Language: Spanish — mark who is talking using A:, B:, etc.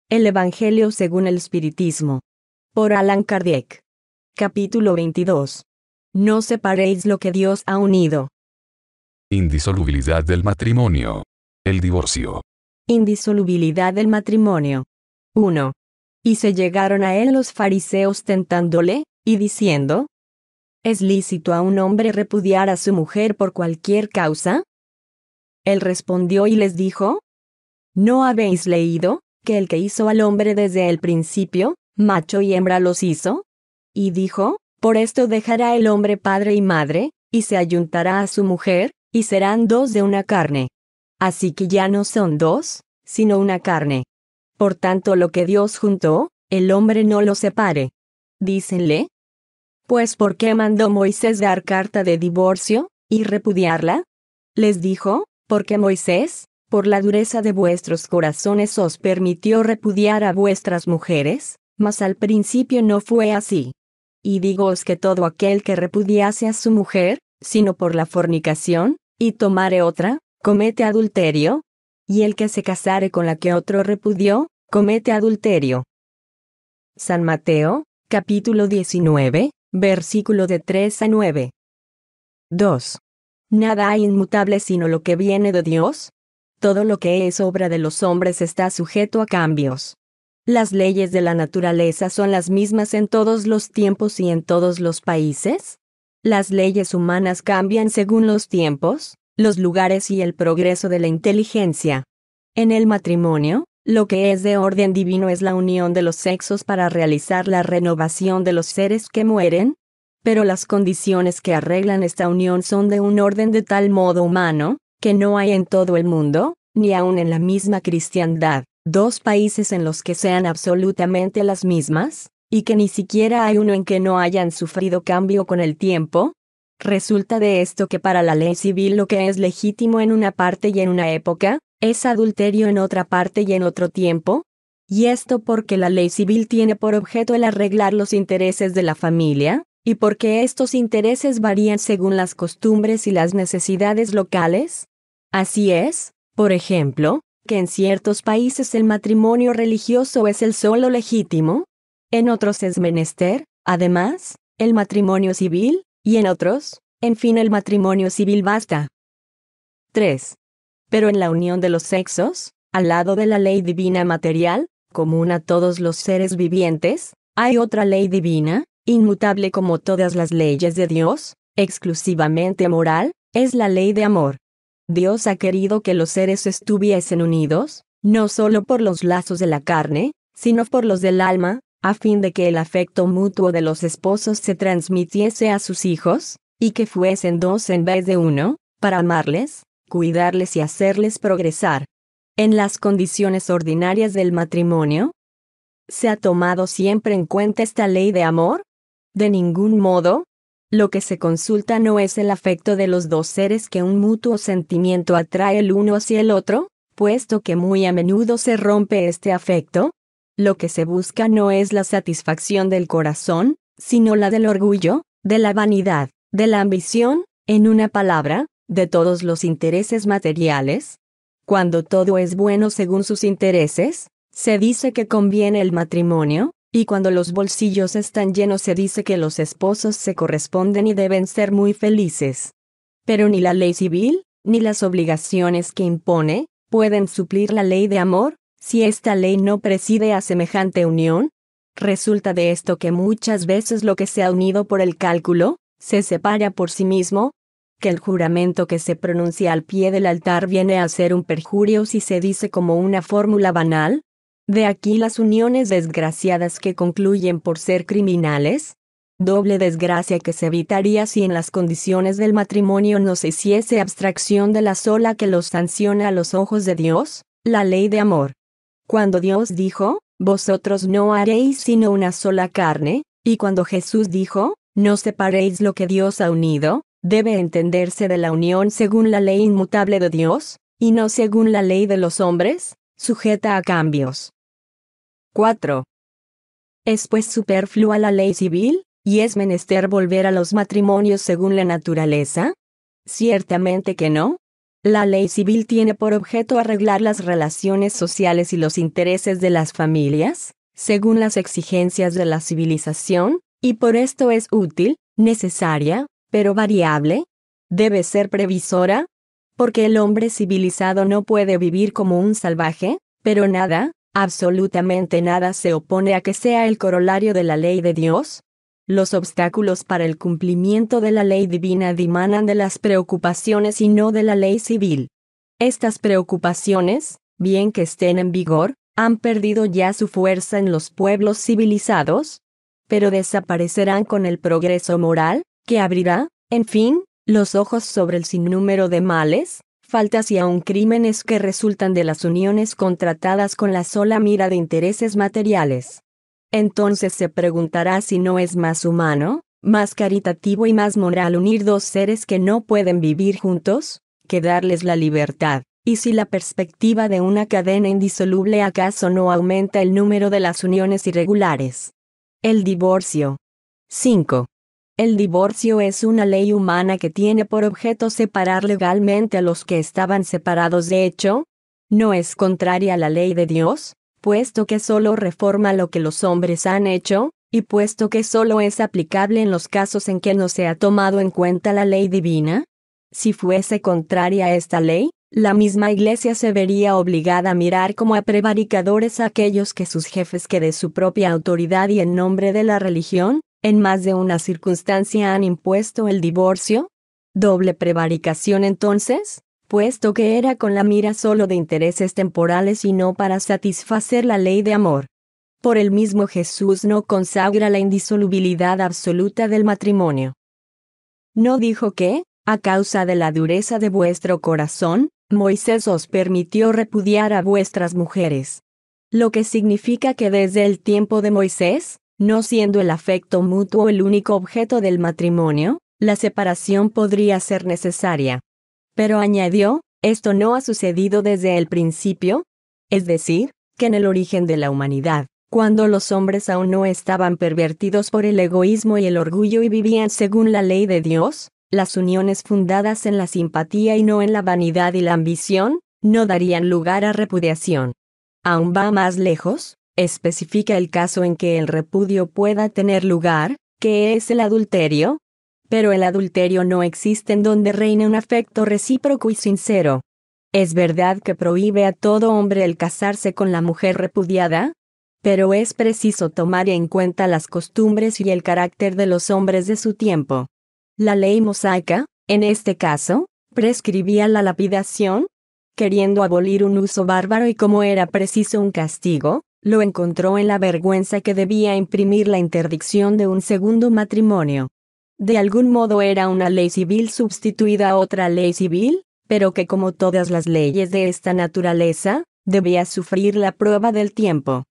A: El Evangelio según el Espiritismo. Por Allan Kardec. Capítulo 22. No separéis lo que Dios ha unido.
B: Indisolubilidad del matrimonio. El divorcio.
A: Indisolubilidad del matrimonio. 1. Y se llegaron a él los fariseos tentándole, y diciendo: ¿Es lícito a un hombre repudiar a su mujer por cualquier causa? Él respondió y les dijo: ¿No habéis leído que el que hizo al hombre desde el principio, macho y hembra los hizo? Y dijo: por esto dejará el hombre padre y madre, y se ayuntará a su mujer, y serán dos de una carne. Así que ya no son dos, sino una carne. Por tanto, lo que Dios juntó, el hombre no lo separe. Dícenle: pues ¿por qué mandó Moisés dar carta de divorcio, y repudiarla? Les dijo: porque Moisés, por la dureza de vuestros corazones os permitió repudiar a vuestras mujeres, mas al principio no fue así. Y dígoos que todo aquel que repudiase a su mujer, sino por la fornicación, y tomare otra, comete adulterio, y el que se casare con la que otro repudió, comete adulterio. San Mateo, capítulo 19, versículo de 3 a 9. 2. Nada hay inmutable sino lo que viene de Dios. Todo lo que es obra de los hombres está sujeto a cambios. ¿Las leyes de la naturaleza son las mismas en todos los tiempos y en todos los países? ¿Las leyes humanas cambian según los tiempos, los lugares y el progreso de la inteligencia? En el matrimonio, lo que es de orden divino es la unión de los sexos para realizar la renovación de los seres que mueren, pero las condiciones que arreglan esta unión son de un orden de tal modo humano, que no hay en todo el mundo, ni aun en la misma cristiandad, dos países en los que sean absolutamente las mismas, y que ni siquiera hay uno en que no hayan sufrido cambio con el tiempo. Resulta de esto que para la ley civil lo que es legítimo en una parte y en una época, es adulterio en otra parte y en otro tiempo. Y esto porque la ley civil tiene por objeto el arreglar los intereses de la familia, y porque estos intereses varían según las costumbres y las necesidades locales. Así es, por ejemplo, que en ciertos países el matrimonio religioso es el solo legítimo, en otros es menester, además, el matrimonio civil, y en otros, en fin, el matrimonio civil basta. 3. Pero en la unión de los sexos, al lado de la ley divina material, común a todos los seres vivientes, hay otra ley divina, inmutable como todas las leyes de Dios, exclusivamente moral, es la ley de amor. Dios ha querido que los seres estuviesen unidos, no solo por los lazos de la carne, sino por los del alma, a fin de que el afecto mutuo de los esposos se transmitiese a sus hijos, y que fuesen dos en vez de uno, para amarles, cuidarles y hacerles progresar. En las condiciones ordinarias del matrimonio, ¿se ha tomado siempre en cuenta esta ley de amor? De ningún modo. Lo que se consulta no es el afecto de los dos seres que un mutuo sentimiento atrae el uno hacia el otro, puesto que muy a menudo se rompe este afecto. Lo que se busca no es la satisfacción del corazón, sino la del orgullo, de la vanidad, de la ambición, en una palabra, de todos los intereses materiales. Cuando todo es bueno según sus intereses, se dice que conviene el matrimonio, y cuando los bolsillos están llenos se dice que los esposos se corresponden y deben ser muy felices. Pero ni la ley civil, ni las obligaciones que impone, pueden suplir la ley de amor, si esta ley no preside a semejante unión. Resulta de esto que muchas veces lo que se ha unido por el cálculo, se separa por sí mismo, que el juramento que se pronuncia al pie del altar viene a ser un perjurio si se dice como una fórmula banal. De aquí las uniones desgraciadas que concluyen por ser criminales. Doble desgracia que se evitaría si en las condiciones del matrimonio no se hiciese abstracción de la sola que los sanciona a los ojos de Dios, la ley de amor. Cuando Dios dijo: vosotros no haréis sino una sola carne, y cuando Jesús dijo: no separéis lo que Dios ha unido, debe entenderse de la unión según la ley inmutable de Dios, y no según la ley de los hombres, sujeta a cambios. 4. ¿Es pues superflua la ley civil, y es menester volver a los matrimonios según la naturaleza? Ciertamente que no. La ley civil tiene por objeto arreglar las relaciones sociales y los intereses de las familias, según las exigencias de la civilización, y por esto es útil, necesaria, pero variable. Debe ser previsora, porque el hombre civilizado no puede vivir como un salvaje, pero nada, absolutamente nada se opone a que sea el corolario de la ley de Dios. Los obstáculos para el cumplimiento de la ley divina dimanan de las preocupaciones y no de la ley civil. Estas preocupaciones, bien que estén en vigor, han perdido ya su fuerza en los pueblos civilizados, pero desaparecerán con el progreso moral, que abrirá, en fin, los ojos sobre el sinnúmero de males, faltas y aun crímenes que resultan de las uniones contratadas con la sola mira de intereses materiales. Entonces se preguntará si no es más humano, más caritativo y más moral unir dos seres que no pueden vivir juntos, que darles la libertad, y si la perspectiva de una cadena indisoluble acaso no aumenta el número de las uniones irregulares. El divorcio. 5. El divorcio es una ley humana que tiene por objeto separar legalmente a los que estaban separados de hecho. No es contraria a la ley de Dios, puesto que solo reforma lo que los hombres han hecho, y puesto que solo es aplicable en los casos en que no se ha tomado en cuenta la ley divina. Si fuese contraria a esta ley, la misma Iglesia se vería obligada a mirar como a prevaricadores a aquellos que sus jefes que de su propia autoridad y en nombre de la religión, en más de una circunstancia han impuesto el divorcio. Doble prevaricación entonces, puesto que era con la mira solo de intereses temporales y no para satisfacer la ley de amor. Por el mismo Jesús no consagra la indisolubilidad absoluta del matrimonio. No dijo que, a causa de la dureza de vuestro corazón, Moisés os permitió repudiar a vuestras mujeres. Lo que significa que desde el tiempo de Moisés, no siendo el afecto mutuo el único objeto del matrimonio, la separación podría ser necesaria. Pero añadió, esto no ha sucedido desde el principio, es decir, que en el origen de la humanidad, cuando los hombres aún no estaban pervertidos por el egoísmo y el orgullo y vivían según la ley de Dios, las uniones fundadas en la simpatía y no en la vanidad y la ambición, no darían lugar a repudiación. Aún va más lejos, especifica el caso en que el repudio pueda tener lugar, que es el adulterio. Pero el adulterio no existe en donde reine un afecto recíproco y sincero. Es verdad que prohíbe a todo hombre el casarse con la mujer repudiada, pero es preciso tomar en cuenta las costumbres y el carácter de los hombres de su tiempo. La ley mosaica, en este caso, prescribía la lapidación, queriendo abolir un uso bárbaro y como era preciso un castigo, lo encontró en la vergüenza que debía imprimir la interdicción de un segundo matrimonio. De algún modo era una ley civil sustituida a otra ley civil, pero que como todas las leyes de esta naturaleza, debía sufrir la prueba del tiempo.